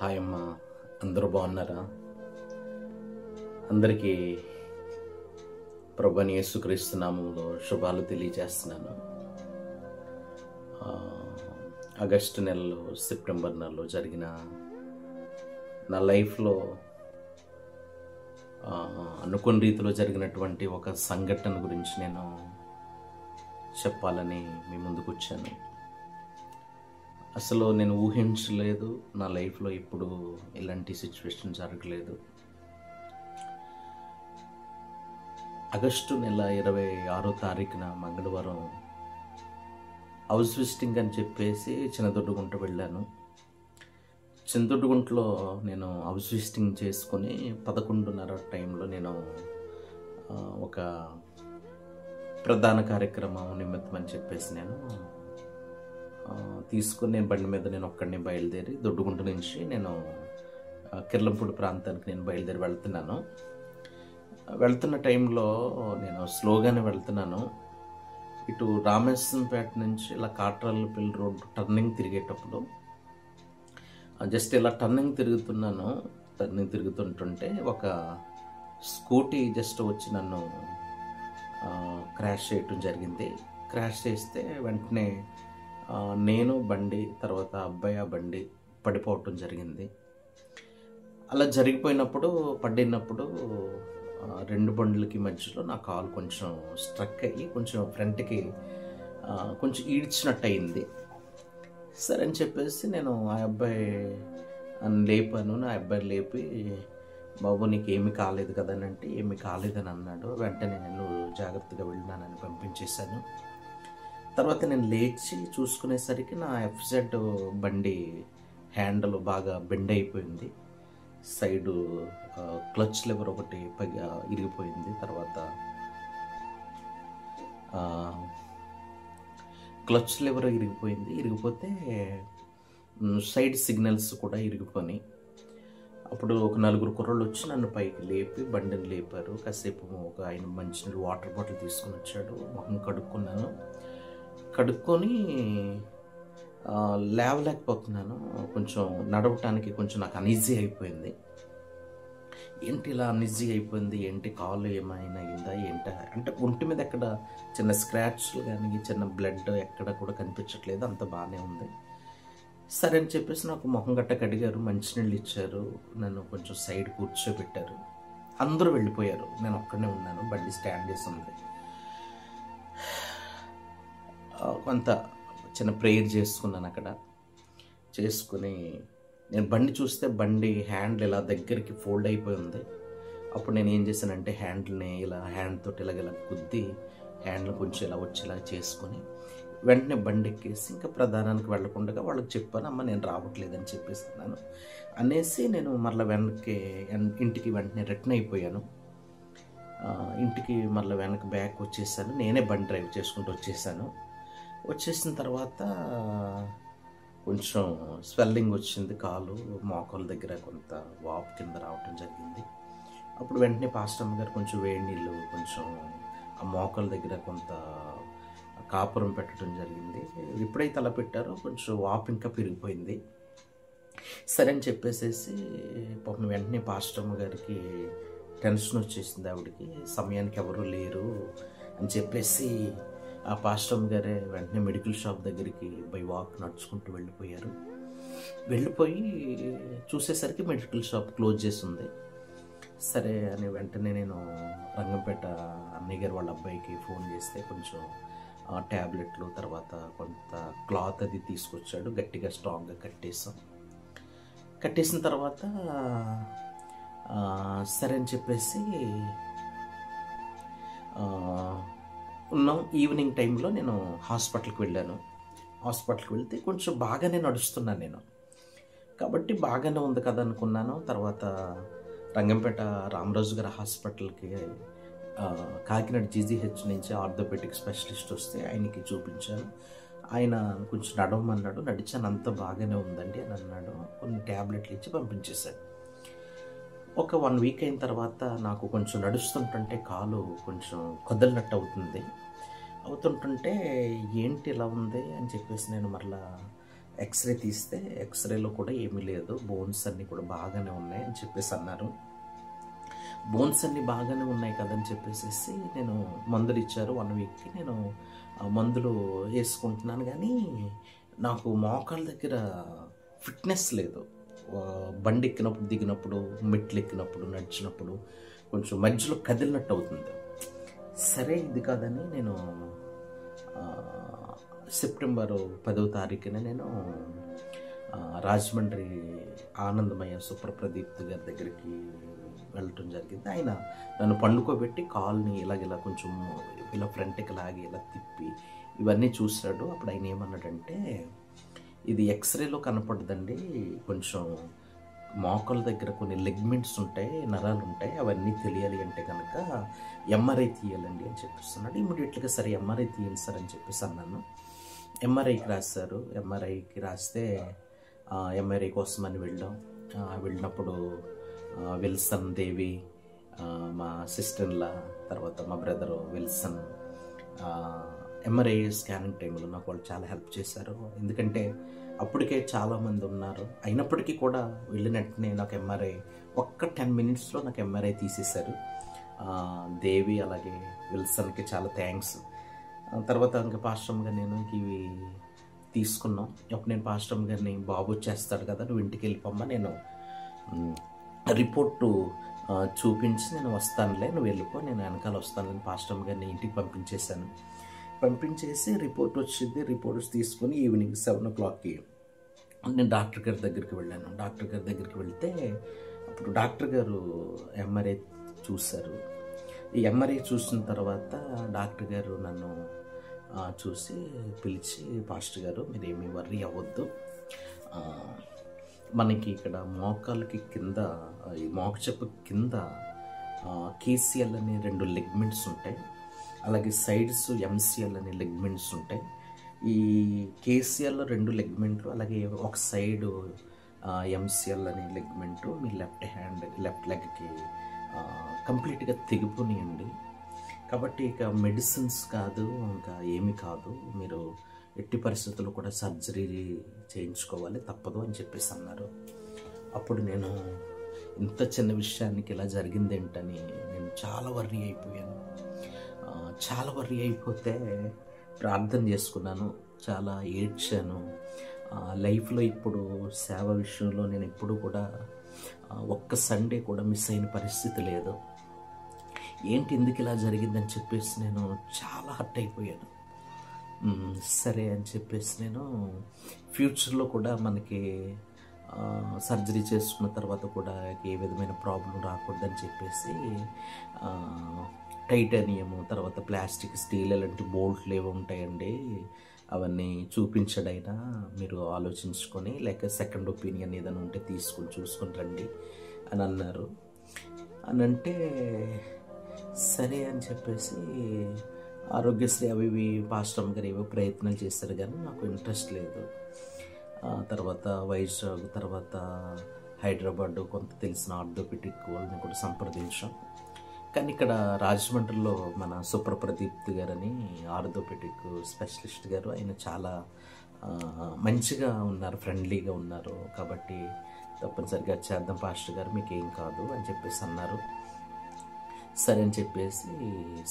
Hi అమ్మ, అందరూ బాగున్నారా? అందరికీ ప్రభువైన యేసుక్రీస్తు నామములో శుభాలు తెలియజేస్తున్నాను. ఆగస్టు నెలలో, సెప్టెంబర్ నెలలో జరిగిన నా లైఫ్లో అనుకోని రీతిలో జరిగినటువంటి ఒక సంఘటన గురించి నేను చెప్పాలని మీ ముందుకు వచ్చాను. అసలు నేను ఊహించలేదు, నా లైఫ్లో ఇప్పుడు ఇలాంటి సిచ్యువేషన్ జరగలేదు. ఆగస్టు నెల 26వ తారీఖున మంగళవారం హౌస్ విజిటింగ్ అని చెప్పేసి చిన్నదొడ్డుగుంట వెళ్ళాను. చిన్నదొడ్డుగుంటలో నేను హౌస్ విజిటింగ్ చేసుకొని 11:30 టైంలో నేను ఒక ప్రధాన కార్యక్రమం నిమిత్తం అని చెప్పేసి నేను తీసుకుని బండి మీద నేను ఒక్కడిని బయలుదేరి దొడ్డుగుంట నుంచి నేను కిర్లంపూడి ప్రాంతానికి నేను బయలుదేరి వెళ్తున్న టైంలో నేను స్లోగానే వెళ్తున్నాను. ఇటు రామేశ్వరంపేట నుంచి ఇలా కాట్రాలపల్లి రోడ్ టర్నింగ్ తిరిగేటప్పుడు జస్ట్ ఇలా టర్నింగ్ తిరుగుతుంటుంటే ఒక స్కూటీ జస్ట్ వచ్చి నన్ను క్రాష్ చేయటం జరిగింది. క్రాష్ చేస్తే వెంటనే నేను బండి, తర్వాత అబ్బాయి ఆ బండి పడిపోవటం జరిగింది. అలా పడినప్పుడు రెండు బండ్లకి మధ్యలో నా కాలు కొంచెం స్ట్రక్ అయ్యి కొంచెం ఫ్రంట్కి కొంచెం ఈడ్చినట్టు అయింది. సరే అని చెప్పేసి నేను ఆ అబ్బాయి లేపాను. నా అబ్బాయి లేపి, బాబు నీకు ఏమీ కాలేదు కదని అంటే, ఏమీ కాలేదని అన్నాడు. వెంటనే నేను జాగ్రత్తగా వెళ్ళినానని పంపించేశాను. తర్వాత నేను లేచి చూసుకునేసరికి నా ఎఫ్జెడ్ బండి హ్యాండిల్ బాగా బెండ్ అయిపోయింది. సైడు క్లచ్ లివర్ ఒకటి ఇరిగిపోయింది. తర్వాత క్లచ్ లివర్ ఇరిగిపోతే సైడ్ సిగ్నల్స్ కూడా ఇరిగిపోయి, అప్పుడు ఒక 4 కుర్రోళ్ళు వచ్చి నన్ను పైకి లేపి బండిని లేపారు. కాసేపు ఒక ఆయన మంచినీళ్ళు వాటర్ బాటిల్ తీసుకుని వచ్చాడు. మొహం కడుక్కొని లేవలేకపోతున్నాను. కొంచెం నడవటానికి కొంచెం నాకు అనీజీ అయిపోయింది. ఏంటి ఇలా అనీజీ అయిపోయింది, ఏంటి కాలు ఏమైనా అయిందా ఏంటి అంటే, ఒంటి మీద ఎక్కడ చిన్న స్క్రాచ్లు కానీ చిన్న బ్లడ్ ఎక్కడ కూడా కనిపించట్లేదు, అంత బాగానే ఉంది. సరే అని చెప్పేసి నాకు మొహం గట్ట కడిగారు, మంచినీళ్ళు ఇచ్చారు, నన్ను కొంచెం సైడ్ కూర్చోబెట్టారు. అందరూ వెళ్ళిపోయారు, నేను ఒక్కడనే ఉన్నాను. బండి స్టాండ్ చేసి ఉంది. కొంత చిన్న ప్రేయర్ చేసుకున్నాను అక్కడ. చేసుకుని నేను బండి చూస్తే బండి హ్యాండిల్ ఇలా దగ్గరికి ఫోల్డ్ అయిపోయి ఉంది. అప్పుడు నేను ఏం చేశానంటే హ్యాండిల్ని ఇలా హ్యాండ్ తోటి ఇలా గుద్ది హ్యాండిల్ కొంచెం ఇలా వచ్చేలా చేసుకొని వెంటనే బండి ఎక్కేసి ఇంకా ప్రధానానికి వెళ్ళకుండా వాళ్ళకి చెప్పాను, అమ్మ నేను రావట్లేదని చెప్పేస్తున్నాను అనేసి నేను మరలా ఇంటికి వెంటనే రిటర్న్ అయిపోయాను. ఇంటికి మరలా వెనక్కి బ్యాక్ వచ్చేసాను. నేనే బండి డ్రైవ్ చేసుకుంటూ వచ్చేసిన తర్వాత కొంచెం స్వెల్లింగ్ వచ్చింది, కాలు మోకాల దగ్గర కొంత వాపు కింద రావటం జరిగింది. అప్పుడు వెంటనే పాస్టమ్మ గారు కొంచెం వేడి నీళ్ళు కొంచెం ఆ మోకాల దగ్గర కొంత కాపురం పెట్టడం జరిగింది. ఎప్పుడైతే అలా పెట్టారో కొంచెం వాపు ఇంకా పెరిగిపోయింది. సరే అని చెప్పేసేసి పాపం వెంటనే పాస్టమ్మ గారికి టెన్షన్ వచ్చేసింది. ఆవిడకి సమయానికి ఎవరు లేరు అని చెప్పేసి ఆ పాస్టమ్ గారే వెంటనే మెడికల్ షాప్ దగ్గరికి బై వాక్ నడుచుకుంటూ వెళ్ళిపోయి చూసేసరికి మెడికల్ షాప్ క్లోజ్ చేసి ఉంది. సరే అని వెంటనే నేను రంగంపేట అన్నయ్య గారు వాళ్ళ అబ్బాయికి ఫోన్ చేస్తే కొంచెం ట్యాబ్లెట్లు తర్వాత కొంత క్లాత్ అది తీసుకొచ్చాడు. గట్టిగా స్ట్రాంగ్గా కట్టేసిన తర్వాత సరే అని చెప్పేసి ఉన్నాం. ఈవినింగ్ టైంలో నేను హాస్పిటల్కి వెళ్తే కొంచెం బాగానే నడుస్తున్నాను నేను, కాబట్టి బాగానే ఉంది కదా అనుకున్నాను. తర్వాత రంగంపేట రామరాజు గారి హాస్పిటల్కి కాకినాడ జీజీహెచ్ నుంచి ఆర్థోపెడిక్ స్పెషలిస్ట్ వస్తే ఆయనకి చూపించాను. ఆయన కొంచెం నడవమన్నాడు, నడిచాను, అంత బాగానే ఉందండి అని అన్నాడు. కొన్ని ట్యాబ్లెట్లు ఇచ్చి పంపించేశాడు. ఒక 1 వీక్ అయిన తర్వాత నాకు కొంచెం నడుస్తుంటుంటే కాలు కొంచెం కదలినట్టు అవుతుంటే ఏంటి ఇలా ఉంది అని చెప్పేసి నేను మరలా ఎక్స్రే తీస్తే ఎక్స్రేలో కూడా ఏమీ లేదు, బోన్స్ అన్నీ కూడా బాగానే ఉన్నాయి అని చెప్పేసి అన్నారు. బోన్స్ అన్నీ బాగానే ఉన్నాయి కదని చెప్పేసి నేను మందులు ఇచ్చారు. 1 వీక్కి నేను మందులు వేసుకుంటున్నాను. కానీ నాకు మోకాళ్ళ దగ్గర ఫిట్నెస్ లేదు. బండి ఎక్కినప్పుడు, దిగినప్పుడు, మెట్లు ఎక్కినప్పుడు, నడిచినప్పుడు కొంచెం మధ్యలో కదిలినట్టు అవుతుంది. సరే ఇది కాదని నేను సెప్టెంబర్ 10వ తారీఖున నేను రాజమండ్రి ఆనందమయ్య సుప్రప్రదీప్ గారి దగ్గరికి వెళ్ళటం జరిగింది. ఆయన నన్ను పండుకోబెట్టి కాల్ని ఇలాగ కొంచెం ఇలా ఫ్రంట్కి లాగి ఇలా తిప్పి ఇవన్నీ చూశాడు. అప్పుడు ఆయన ఏమన్నాడంటే, ఇది ఎక్స్రేలో కనపడదండి, కొంచెం మోకాల దగ్గర కొన్ని లెగ్మెంట్స్ ఉంటాయి, నరాలు ఉంటాయి, అవన్నీ తెలియాలి అంటే కనుక ఎంఆర్ఐ తీయాలండి అని చెప్పిస్తున్నాడు. ఇమీడియట్గా సరే ఎంఆర్ఐ తీయండి సార్ అని చెప్పేసి అన్నాను. ఎంఆర్ఐకి రాశారు. ఎంఆర్ఐకి రాస్తే ఎంఆర్ఐ కోసం అని వెళ్ళినప్పుడు విల్సన్ దేవి, మా సిస్టర్లా, తర్వాత మా బ్రదరు విల్సన్ ఎంఆర్ఐ స్కానింగ్ టైంలో నాకు వాళ్ళు చాలా హెల్ప్ చేశారు. ఎందుకంటే అప్పటికే చాలామంది ఉన్నారు. అయినప్పటికీ కూడా వెళ్ళిన వెంటనే నాకు ఎంఆర్ఐ ఒక్క 10 మినిట్స్లో నాకు ఎంఆర్ఐ తీసేశారు. దేవి అలాగే విల్సన్కి చాలా థ్యాంక్స్. తర్వాత ఇంకా పాస్టమ్ గారు నేను ఇవి తీసుకున్నాం. అప్పుడు నేను పాస్టమ్ గారిని, బాబు వచ్చేస్తాడు కదా, నువ్వు ఇంటికి వెళ్ళిపోమ్మా, నేను రిపోర్టు చూపించి నేను వస్తానులే, నువ్వు వెళ్ళిపో, నేను వెనకాల వస్తానులేని పాస్టమ్ గారిని ఇంటికి పంపించేశాను. పంపించేసి రిపోర్ట్ వచ్చింది. రిపోర్ట్స్ తీసుకొని ఈవినింగ్ 7 o'clockకి నేను డాక్టర్ గారి దగ్గరికి వెళ్ళాను. డాక్టర్ గారి దగ్గరికి వెళ్తే అప్పుడు డాక్టర్ గారు ఎంఆర్ఐ చూశారు. ఈ ఎంఆర్ఐ చూసిన తర్వాత డాక్టర్ గారు నన్ను చూసి పిలిచి, పాస్టర్ గారు మీరేమీ వర్రీ అవ్వద్దు, మనకి ఇక్కడ మోకాలకి కింద, ఈ మోక చెప్పు కింద కేసీఎల్ అనే 2 లెగ్మెంట్స్ ఉంటాయి, అలాగే సైడ్స్ ఎంసీఎల్ అనే లెగ్మెంట్స్ ఉంటాయి. ఈ కేసీఎల్ 2 లెగ్మెంట్లు, అలాగే ఒక సైడు ఎంసీఎల్ అనే లెగ్మెంటు మీ లెఫ్ట్ లెగ్కి కంప్లీట్గా తెగిపోనియండి. కాబట్టి ఇక మెడిసిన్స్ కాదు, ఇంకా ఏమి కాదు, మీరు ఎట్టి పరిస్థితుల్లో కూడా సర్జరీ చేయించుకోవాలి, తప్పదు అని చెప్పేసి అన్నారు. అప్పుడు నేను ఇంత చిన్న విషయానికి ఇలా జరిగింది ఏంటని నేను చాలా వర్రీ అయిపోయాను. చాలా వర్రీ అయిపోతే ప్రార్థన చేసుకున్నాను, చాలా ఏడ్చాను. లైఫ్లో ఇప్పుడు సేవ విషయంలో నేను ఎప్పుడు కూడా ఒక్క సండే కూడా మిస్ అయిన పరిస్థితి లేదు. ఏంటి ఎందుకు ఇలా జరిగిందని చెప్పేసి నేను చాలా హర్ట్ అయిపోయాను. సరే అని చెప్పేసి నేను ఫ్యూచర్లో కూడా మనకి సర్జరీ చేసుకున్న తర్వాత కూడా ఏ విధమైన ప్రాబ్లం రాకూడదని చెప్పేసి టైటానియము, తర్వాత ప్లాస్టిక్, స్టీల్ అలాంటి బోల్ట్లు ఏవో ఉంటాయండి, అవన్నీ చూపించడైనా మీరు ఆలోచించుకొని, లేక సెకండ్ ఒపీనియన్ ఏదైనా ఉంటే తీసుకొని చూసుకొని రండి అని అన్నారు. అని అంటే సరే అని చెప్పేసి ఆరోగ్యశ్రీ అవి ఇవి పాస్టర్ గారు ఏవో ప్రయత్నాలు చేశారు, కానీ నాకు ఇంట్రెస్ట్ లేదు. తర్వాత వైజాగ్, తర్వాత హైదరాబాద్ కొంత తెలిసిన ఆర్థోపెడిక్ వాళ్ళని కూడా సంప్రదించాం. కానీ ఇక్కడ రాజమండ్రిలో మన సుప్రప్రదీప్ గారని ఆర్థోపెడిక్ స్పెషలిస్ట్ గారు, ఆయన చాలా మంచిగా ఉన్నారు, ఫ్రెండ్లీగా ఉన్నారు. కాబట్టి తప్పనిసరిగా చేద్దాం పాస్టర్ గారు, మీకు ఏం కాదు అని చెప్పేసి అన్నారు. సరే అని చెప్పేసి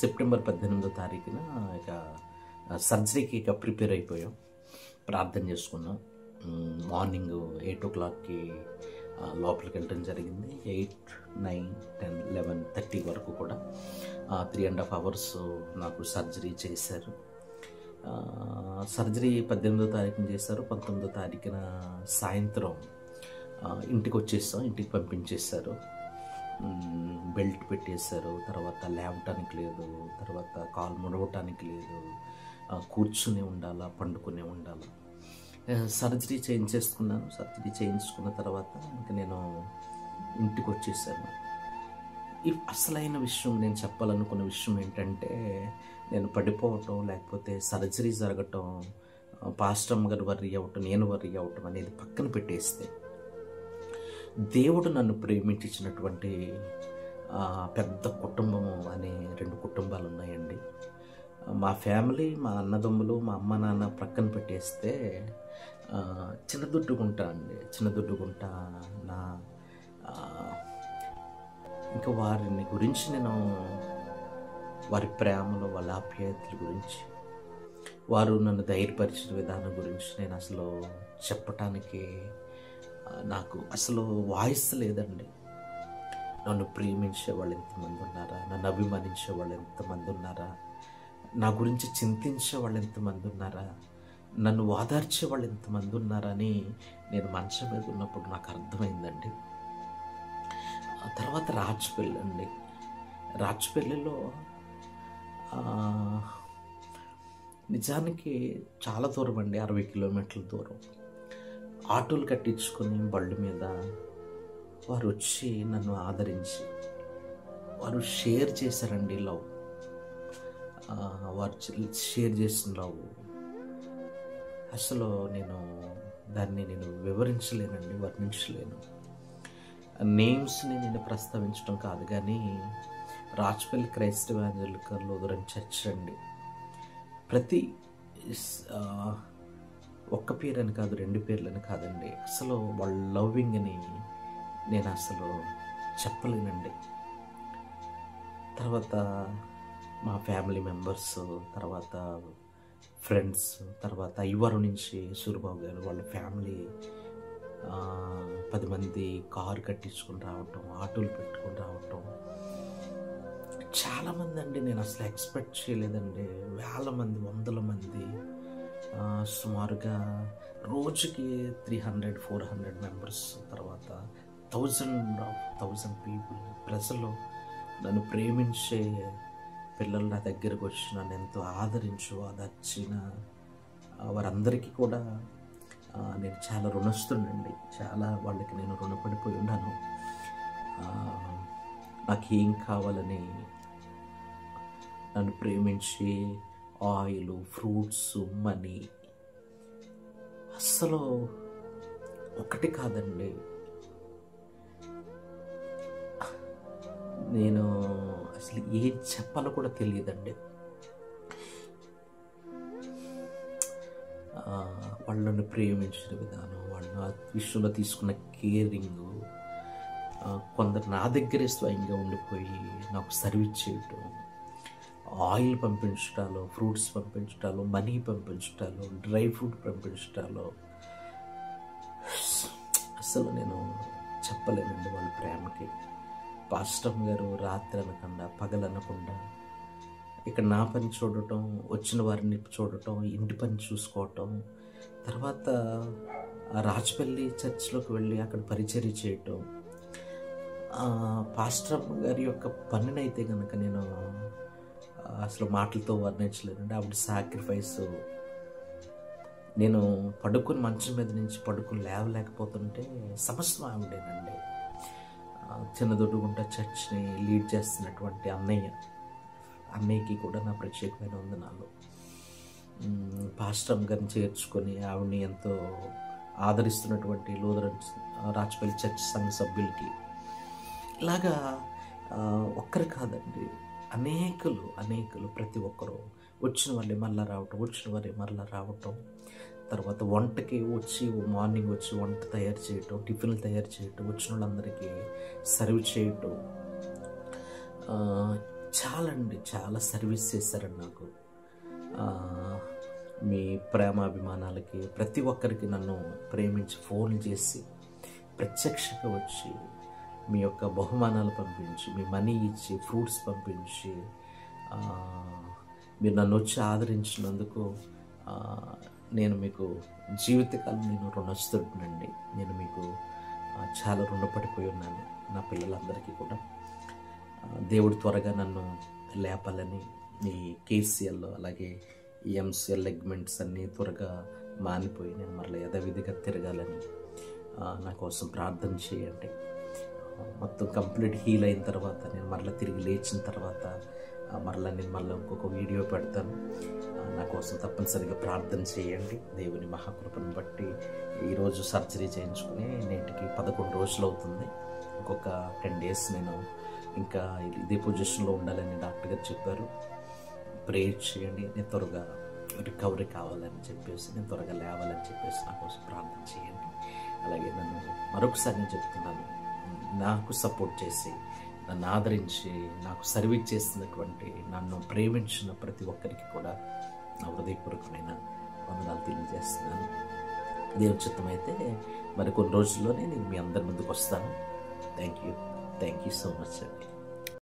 సెప్టెంబర్ 18వ తారీఖున ఇక సర్జరీకి ఇక ప్రిపేర్ అయిపోయాం, ప్రార్థన చేసుకున్నాం. మార్నింగ్ 8 o'clockకి లోపలికి వెళ్ళడం జరిగింది. 8, 9, 10, 11:30 వరకు కూడా 3.5 hours నాకు సర్జరీ చేశారు. సర్జరీ 18వ తారీఖున చేశారు. 19వ తారీఖున సాయంత్రం ఇంటికి వచ్చేసాం, ఇంటికి పంపించేశారు. బెల్ట్ పెట్టేశారు. తర్వాత లేవటానికి లేదు, తర్వాత కాలు ముడవటానికి లేదు, కూర్చునే ఉండాలా, పండుకునే ఉండాలా. సర్జరీ చేయించేసుకున్నాను. సర్జరీ చేయించుకున్న తర్వాత ఇంక నేను ఇంటికి వచ్చేసాను. ఈ అసలైన విషయం, నేను చెప్పాలనుకున్న విషయం ఏంటంటే, నేను పడిపోవటం, లేకపోతే సర్జరీ జరగటం, పాస్టర్ గారు వర్రీ అవ్వటం, నేను వర్రీ అవ్వటం అనేది పక్కన పెట్టేస్తే, దేవుడు నన్ను ప్రేమించినటువంటి పెద్ద కుటుంబము అనే 2 కుటుంబాలు ఉన్నాయండి. మా ఫ్యామిలీ, మా అన్నదమ్ములు, మా అమ్మ నాన్న ప్రక్కన పెట్టేస్తే చిన్నదుడ్డుగుంట అండి, చిన్నదుడ్డుగుంట. నా ఆ, ఇంకా వారిని గురించి నేను, వారి ప్రేమలో వాళ్ళ ఆప్యాయతల గురించి, వారు నన్ను ధైర్యపరిచిన విధానం గురించి నేను అసలు చెప్పటానికి నాకు అసలు వాయిస్ లేదండి. నన్ను ప్రేమించే వాళ్ళు ఎంతమంది ఉన్నారా, నన్ను అభిమానించే వాళ్ళు ఎంతమంది ఉన్నారా, నా గురించి చింతించే వాళ్ళు ఎంతమంది ఉన్నారా, నన్ను ఓదార్చే వాళ్ళు ఎంతమంది ఉన్నారా అని నేను మంచం మీద ఉన్నప్పుడు నాకు అర్థమైందండి. ఆ తర్వాత రాజపల్లి అండి. రాజపల్లిలో నిజానికి చాలా దూరం అండి, 60 కిలోమీటర్ల దూరం. ఆటోలు కట్టించుకొని బళ్ళు మీద వారు వచ్చి నన్ను ఆదరించి వారు షేర్ చేశారండి లవ్. వారు షేర్ చేసిన లవ్ అసలు దాన్ని నేను వివరించలేనండి, వర్ణించలేను. నేమ్స్ని నేను ప్రస్తావించడం కాదు, కానీ రాజపల్లి క్రైస్తవ ఎవangelical లూథరన్ చర్చ్ అండి. ప్రతి ఒక్క పేరని కాదు, 2 పేర్లని కాదండి, అసలు వాళ్ళ లవ్వింగ్ని నేను అసలు చెప్పలేనండి. తర్వాత మా ఫ్యామిలీ మెంబర్స్, తర్వాత ఫ్రెండ్స్, తర్వాత ఐవరు నుంచి సూరిబాబు గారు వాళ్ళ ఫ్యామిలీ 10 మంది కారు కట్టించుకొని రావటం, ఆటోలు పెట్టుకొని రావటం, చాలామంది అండి. నేను అసలు ఎక్స్పెక్ట్ చేయలేదండి. వేల మంది, వందల మంది, సుమారుగా రోజుకి 300-400 మెంబర్స్, తర్వాత 1000 పీపుల్, ప్రజలు నన్ను ప్రేమించే పిల్లలు నా దగ్గరకు వచ్చి నన్ను ఎంతో ఆదరించిన వారందరికీ కూడా నేను చాలా రుణస్తున్నండి. చాలా వాళ్ళకి నేను రుణపడిపోయి ఉన్నాను. నాకేం కావాలని నన్ను ప్రేమించి ఆయిల్, ఫ్రూట్స్, మనీ, అస్సలు ఒకటి కాదండి. నేను అసలు ఏం చెప్పాలో కూడా తెలియదండి. వాళ్ళని ప్రేమించిన విధానం, వాళ్ళ విషయంలో తీసుకున్న కేరింగ్, కొందరు నా దగ్గరే స్వయంగా ఉండిపోయి నాకు సర్వీస్ చేయటం, ఆయిల్ పంపించటాలు, ఫ్రూట్స్ పంపించటాలు, మనీ పంపించటాలు, డ్రై ఫ్రూట్ పంపించటాలు, అసలు నేను చెప్పలేనండి వాళ్ళ ప్రేమకి. పాస్టర్ గారు రాత్రి అనకుండా, పగలనకుండా ఇక్కడ నా పని చూడటం, వచ్చిన వారిని చూడటం, ఇంటి పని చూసుకోవటం, తర్వాత రాజపల్లి చర్చ్లోకి వెళ్ళి అక్కడ పరిచర్య చేయటం. పాస్టర్ గారి యొక్క పనినైతే కనుక నేను అసలు మాటలతో వర్ణించలేనండి. ఆవిడ సాక్రిఫైస్. నేను పడుకుని మంచం మీద నుంచి పడుకుని లేవలేకపోతుంటే సమస్తం ఆవిడేనండి. చిన్నదొడ్డుగుంట చర్చ్ని లీడ్ చేస్తున్నటువంటి అన్నయ్యకి కూడా నా ప్రత్యేకమైన వందనాలు. పాస్టర్ గారిని చేర్చుకొని ఆవిడని ఎంతో ఆదరిస్తున్నటువంటి లూథరన్ రాజపల్లి చర్చ్ సంఘ సభ్యులకి, ఇలాగా ఒక్కరు కాదండి, అనేకులు ప్రతి ఒక్కరు వచ్చిన వాళ్ళే మళ్ళీ రావటం, తర్వాత వంటకి వచ్చి మార్నింగ్ వచ్చి వంట తయారు చేయటం, టిఫిన్లు తయారు చేయటం, వచ్చిన వాళ్ళందరికీ సర్వ్ చేయటం, చాలా సర్వీస్ చేశారండి నాకు. మీ ప్రేమాభిమానాలకి ప్రతి ఒక్కరికి నన్ను ప్రేమించి ఫోన్ చేసి ప్రత్యక్షంగా వచ్చి మీ యొక్క బహుమానాలు పంపించి, మీ మనీ ఇచ్చి, ఫ్రూట్స్ పంపించి, మీరు నన్ను వచ్చి ఆదరించినందుకు నేను మీకు జీవితకాలం నేను రుణస్తుడినండి. నేను మీకు చాలా రుణపడిపోయి ఉన్నాను. నా పిల్లలందరికీ కూడా దేవుడు త్వరగా నన్ను లేపాలని, ఈ కేసీఎల్ అలాగే ఈ ఎంసీఎల్ లెగ్మెంట్స్ అన్నీ త్వరగా మానిపోయి నేను మరలా యథావిధిగా తిరగాలని నా కోసం ప్రార్థన చేయండి. మొత్తం కంప్లీట్ హీల్ అయిన తర్వాత, నేను మరలా తిరిగి లేచిన తర్వాత నేను ఇంకొక వీడియో పెడతాను. నా కోసం తప్పనిసరిగా ప్రార్థన చేయండి. దేవుని మహాకృపను బట్టి ఈరోజు సర్జరీ చేయించుకుని నేటికి 11 రోజులు అవుతుంది. ఇంకొక 10 days నేను ఇంకా ఇదే పొజిషన్లో ఉండాలని డాక్టర్ గారు చెప్పారు. ప్రేయర్ చేయండి, నేను త్వరగా రికవరీ కావాలని చెప్పేసి, నేను త్వరగా లేవాలని చెప్పేసి నా కోసం ప్రార్థన చేయండి. అలాగే నన్ను మరొకసారి నేను చెప్తున్నాను, నాకు సపోర్ట్ చేసి నన్ను ఆదరించి నాకు సర్వీస్ చేస్తున్నటువంటి, నన్ను ప్రేమించిన ప్రతి ఒక్కరికి కూడా నా హృదయపూర్వకమైన వందనాలు తెలియజేస్తున్నాను. దేవుని చిత్తమైతే మరి కొన్ని రోజుల్లోనే నేను మీ అందరి ముందుకు వస్తాను. థ్యాంక్ యూ సో మచ్ అండి.